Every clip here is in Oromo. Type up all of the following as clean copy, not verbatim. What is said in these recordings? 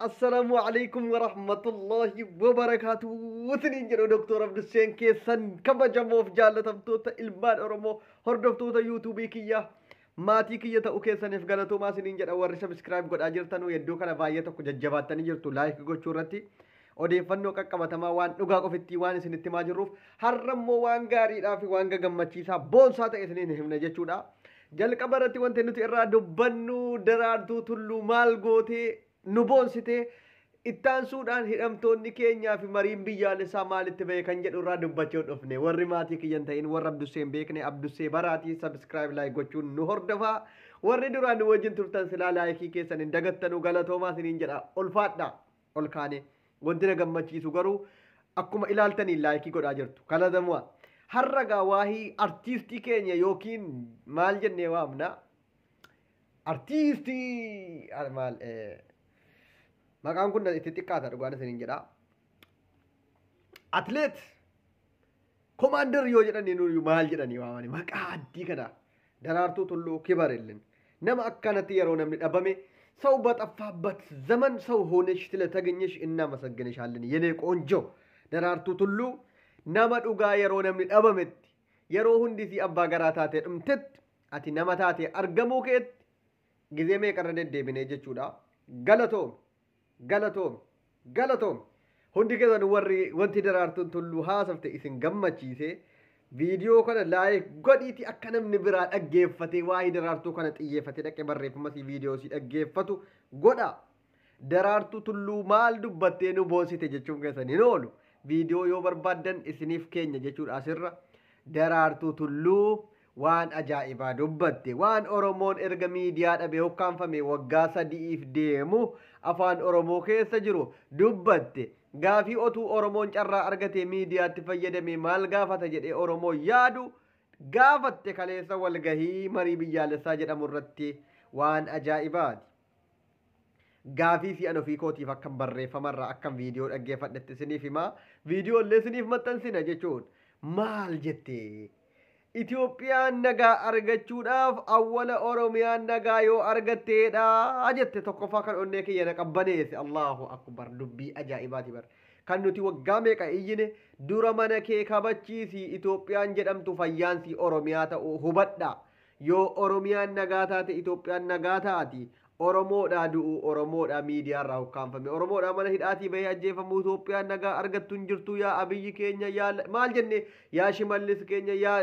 السلام عليكم ورحمة الله وبركاته وثنين جنو دكتور عبد السين كيسن كما جموف جالتم توتا إلمان أرمو هردف توتا يوتيوبي كيا ماتي كيا تأو كيسن إفغانتو ما سنين جنو ورش سبسكرايب قد أجرتنو يدو كان بايتا كو ججباتني جرتو لايك قد شورتي odeeffannoo qaqqabatamaa waan dhugaa qofittii waan isin itti maa jirruuf har'ammoo waan gaariidhaa fi waan gammachiisaa boonsaa ta'e isiniin himna jechuudha. Jalqaba irratti wanti nuti irraa dubbannu Daraartuu Tulluu maal gootee nu boonsitee ittaansuudhaan hidhamtoonni keenyaa fi mariin biyyaalessaa maalitti ba'e kan jedhu irraa dubbachuu dhufne warri maatii kiyyan ta'in warra Abdusseen beekne Abdussee baraatii sabskiraayib laayik gochuun nu hordofaa warri duraan nu wajjin turtan silaa laayikii keessan hin dagattanuu galatoomaa isiniin jedha ulfaadha ol kaane. Wanti na gammachiisu garuu akkuma ilaaltanii laayikii godhaa jirtu kaladamu'a har'a waahii artiistii keenya yookiin maal jennee waamna artiistii maal maqaan kun itti xiqqaata dhugaan isiniin jedha atleet komaander yoo jedhanii nuyi maal jedhanii waamani maqaa addii kana Daraartuu Tulluu kibarelleen nama akkanatti yeroo namni dhabame ሰው በጠፋበት ዘመን ሰው ሆነሽ ስለተገኘሽ እናመሰግንሻለን የኔ ቆንጆ ደራርቱ ቱሉ ነመ ዱጋ የሮ ነምኒ ዳበመት የሮ ሁንዲሲ አባ ገራታቴ ድምትት አቲ ነመታቴ አርገሙ ከት ጊዜሜ ቀረደ ደብኔ ጀቹዳ ገለቶም ገለቶም ሁንዲ ከዘን ወሪ ወንቲ ደራርቱ ቱሉ ሃሰፍተ ኢስን ገመቺሴ ቪዲዮ ከነ ላይክ ጎዲቲ አከነም ንብራ ደገፈቴ ዋይ ደራርቱ ከነ ጥየፈቴ ደቀ በረፈመሲ ቪዲዮ ሲ ደገፈቱ ጎዳ ደራርቱ ቱሉ ማል ዱበቴ ኑ ቦሲቴ ጀቹን ከሰኒ ኖሉ ቪዲዮ ዮ በርባደን እስኒፍ ኬኛ ጀቹ አስራ ደራርቱ ቱሉ ዋን አጃኢባ ዱበቴ ዋን ኦሮሞን ኤርገ ሚዲያ ደቤ ሆካንፈሜ ወጋ ሰዲኢፍ ደሙ አፋን ኦሮሞ ከሰ ጅሩ ዱበቴ gaafii otuu Oromoon carraa argate miidiyaatti fayyadame maal gaafata jedhee Oromoo yaadu gaafatte kaleessa walgahii marii biyyaalessaa jedhamu irratti waan ajaa'ibaati. Gaafii fi ofii kootiif akkam barreeffamarraa akkam viidiyoo dhaggeeffadhetti isiniif himaa viidiyoo illee isiniif maxxansina jechuun maal jettee Itoophiyaan nagaa argachuudhaaf awwala Oromiyaan nagaa yoo argatteedha jette tokkoffaa kan onnee kiyya na qabbaneesse Allahu akbar dubbii ajaa'ibaati bar kan nuti waggaa meeqa iyyine dura mana kee kabachiisi Itoophiyaan jedhamtu fayyaansi Oromiyaa ta'u hubadha yoo Oromiyaan nagaa taate Itoophiyaan nagaa taati Oromoodhaa du'u Oromoodhaa miidiyaarraa hukkaanfame Oromoodhaa mana hidhaatii bahee ajjeefamu Itoophiyaan nagaa argattu hin jirtu yaa Abiyyi keenya yaa maal jenne yaa Shimallis keenya yaa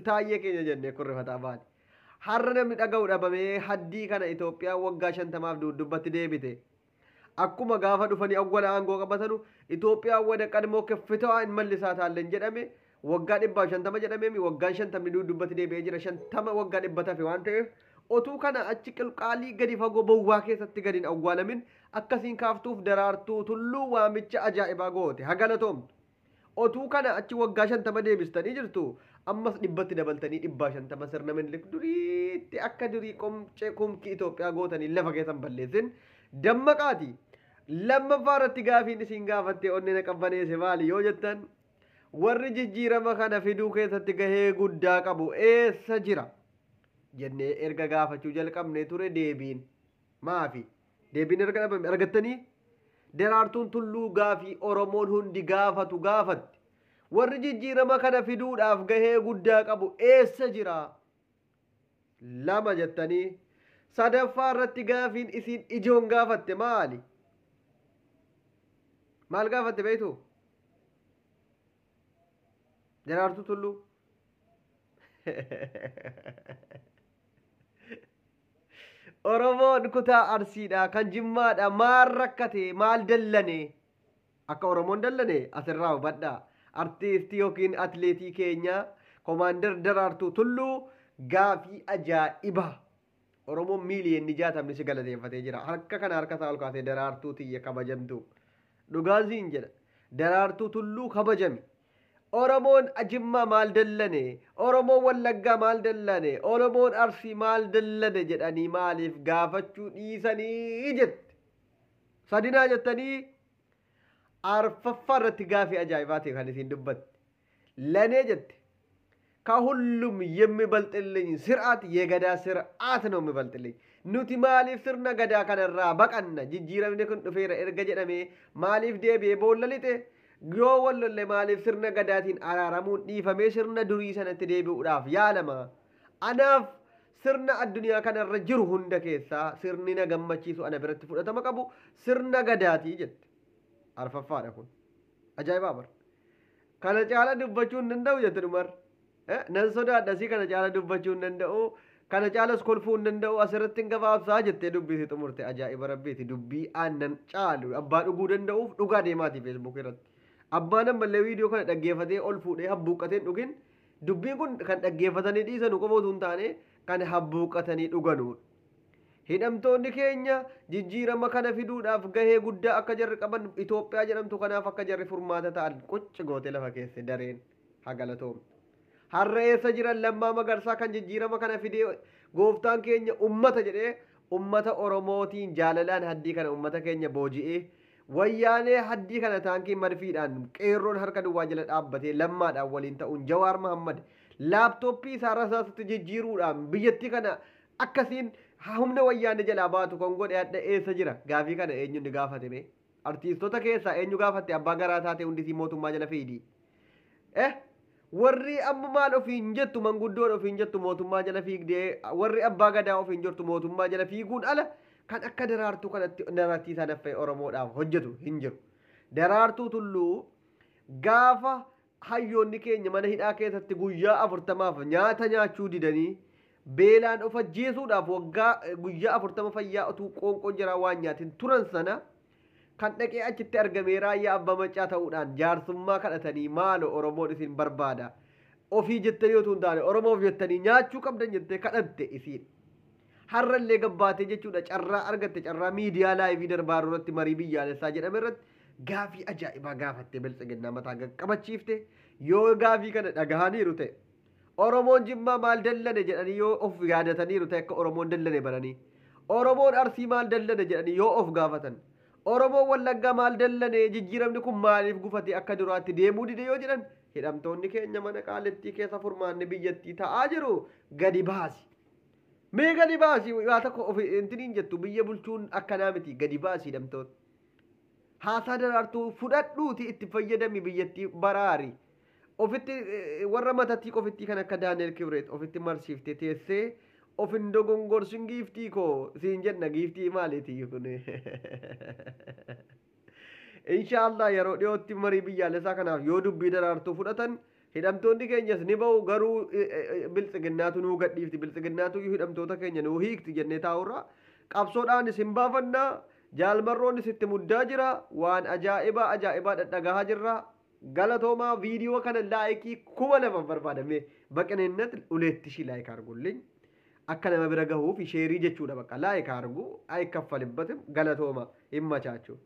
Taayyee keenya jenne kurrifataa baani har'a namni dhaga'u dhabamee haddii kana Itoophiyaan waggaa 50maaf dubbatti deebite akkuma gaafa dhufanii awwala aangoo qabatanu Itoophiyaan wada qadmoo keffitoo hin mallisaa taalleen jedhame waggaa 150 jedhamee waggaa 50 dubbatti deebi'ee jira 50 waggaa 100 tafe waan ta'eef otuu kana achi qilqaalii gadi fagoo bowwaa keessatti gadiin awwaalamin akkasiin kaaftuuf Daraartuu Tulluu waamicha ajaa'ibaa goote hagalatoomtu otuu kana achi waggaa 50 deebistanii jirtu ammas 100tti dabaltanii 150 sirna minlik duriitti akka durii qomcee kumki Itoophiyaa gootanii lafa keessan balleessin dammaqaati lammaffaa irratti gaafiin isin gaafattee onnee na qabbaneesse maali yoo jettan warri jijjiirama kana fiduu keessatti gahee guddaa qabu eessa jira jennee erga gaafachuu jalqabne ture deebiin maafi deebiin erga dhabame argattanii Daraartuun Tulluu gaafii Oromoon hundi gaafatu gaafatti warri jijjiirama kana fiduudhaaf gahee guddaa qabu eessa jira lama jettanii sadaffaa irratti gaafiin isin ijoon gaafatte maali maal gaafatte beektu Daraartuu Tulluu Oromoon kutaa Arsiidha kan Jimmaadha maal rakkate maal dallane akka Oromoon dallane asirraa hubadha artiistii yookiin atleetii keenya komaander Daraartuu Tulluu gaafii ajaa'iba Oromoon miiliyoonni 60 si galateeffatee jira harka kana harka isaa ol kaasee Daraartuu tiyya kabajamtu dhugaasiin jedha Daraartuu Tulluu kabajami Oromoon Jimmaa maal dallane Oromoon Wallaggaa maal dallane Oromoon Arsii maal dallane jedhanii maaliif gaafachuu dhiisanii jette sadinaa jettanii arfaffaa irratti gaafii ajaa'ibaati kan isin dubbatte lanee jette ከሁሉም የሚበልጥልኝ ስርዓት የገዳ ስርዓት ነው የሚበልጥልኝ nuti maaliif sirna gadaa kanarraa baqanna jijjiiramni kun dhufeera erga jedhamee maaliif deebi'ee boolla lixe yoo wallolle maaliif sirna gadaatiin araaramuun dhiifamee sirna durii sanatti deebi'uudhaaf yaalama anaaf sirna addunyaa kanarra jiru hunda keessaa sirni na gammachiisu ana biratti fudhatama qabu sirna gadaatii jette arfaffaadha kun ajaa'ibaa bar kana caala dubbachuu hin danda'u jette dhumar nan sodaadha si kana caala dubbachuu hin danda'u kana caalas kolfuu hin danda'u asirratti hin gabaabsaa jettee dubbisi xumurte ajaa'iba rabbiiti dubbii aannan caalu abbaa dhuguu danda'uuf dhugaa deemaati feesbuuk irratti abbaan ammallee viidiyoo kana dhaggeeffatee ol fuudhee habbuuqqateen dhugin dubbiin kun kan dhaggeeffatanii dhiisanu qofa utuu hin taane kan habbuuqqatanii dhuganuudha. Hidhamtoonni keenya jijjiirama kana fiduudhaaf gahee guddaa akka jarri qaban Itoophiyaa jedhamtu kanaaf akka jarri furmaata ta'an qucci goote lafa keesse dareen hagalatoomne. Har'a eessa jiran Lammaa Magarsaa kan jijjiirama kana fidee gooftaan keenya ummata jedhee ummata Oromootiin jaalalaan haddii kana ummata keenya booji'ee wayyaanee haddii kana taankii marfiidhaan qeerroon harka duwwaa jala dhaabbatee lammaadhaan waliin ta'uun Jawaar Mahammad laaptooppii isaa rasaasatti jijjiiruudhaan biyyattii kana akkasiin humna wayyaanee jalaa baatu kan godhe adda eessa jira gaafii kana eenyu ni gaafatame artiistota keessaa eenyu gaafatte abbaa garaa taate hundisii mootummaa jala fiidi warri amma maal ofiin jettu manguddoon ofiin jettu mootummaa jala fiigdee warri abbaa gadaa ofiin jirtu mootummaa jala fiiguun ala kan akka daraartuu kanatti naratiisaa naffee Oromoodhaaf hojjetu hin jiru. Daraartuu Tulluu gaafa hayyoonni keenya mana hidhaa keessatti guyyaa 40 nyaata nyaachuu didanii beelaan of ajjeesuudhaaf waggaa guyyaa 40 fayyaa utuu qoonqoon jiraa waan nyaatin turan sana kan dhaqee achitti argamee raayyaa abbaa maccaa ta'uudhaan jaarsummaa kadhatanii maalo Oromoon isin barbaada ofii jettanii otoo hin taane Oromoof jettanii nyaachuu qabdan jettee kadhatte isiin har'allee gabbaatee jechuudha carraa argatte carraa miidiyaa laayivii darbaaru irratti marii biyyaalessaa jedhame irratti gaafii ajaa'ibaa gaafattee biltsiginnaa mataa qabachiifte yoo gaafii kana dhagahaniiru ta'e Oromoon Jimmaa maal dallane jedhanii yoo of yaadataniiru ta'e akka Oromoon dallane baranii Oromoon Arsii maal dallane jedhanii yoo of gaafatan Oromoon Wallaggaa maal dallane jijjiiramni kun maaliif gufate akka duraatti deemuu dide yoo jedhan hidhamtoonni keenya mana qaalettii keessa furmaanni biyyattii ta'aa jiru gadi baasi. Mee gadi baasi waa tokko of intiniin jettu biyya bulchuun akkanaa miti gadi baasi hidhamtoota. Haasaa daraartuu fudhadhuuti itti fayyadami biyyattii baraari. Ofitti warra matattii qofittii kan akka Daani'el Kibret ofitti marsiiftee teessee ofin dogongorsin giiftii koo siin jenna giiftii maaliiti kun inshallah yeroo dhiyootti marii biyyaalessaa kanaaf yoo dubbii daraartuu fudhatan hidhamtoonni keenyas ni ba'u garuu biltsiginnaatu nuu gadhiifti biltsiginnaatu hidhamtoota keenya nuu hiikti jennee taa'urra qabsoodhaan isin baafannaa jaalmarroon isitti muddaa jira waan ajaa'ibaa dhadhagahaa jirra galatoomaa viidiyoo kana laayikii 2000 barbaadame baqaneennat uleetti shi laayik argulliin akka nama bira gahuuf sheerii jechuudha bakka laayik argu ay kaffalibbatim galatooma himma chaachuu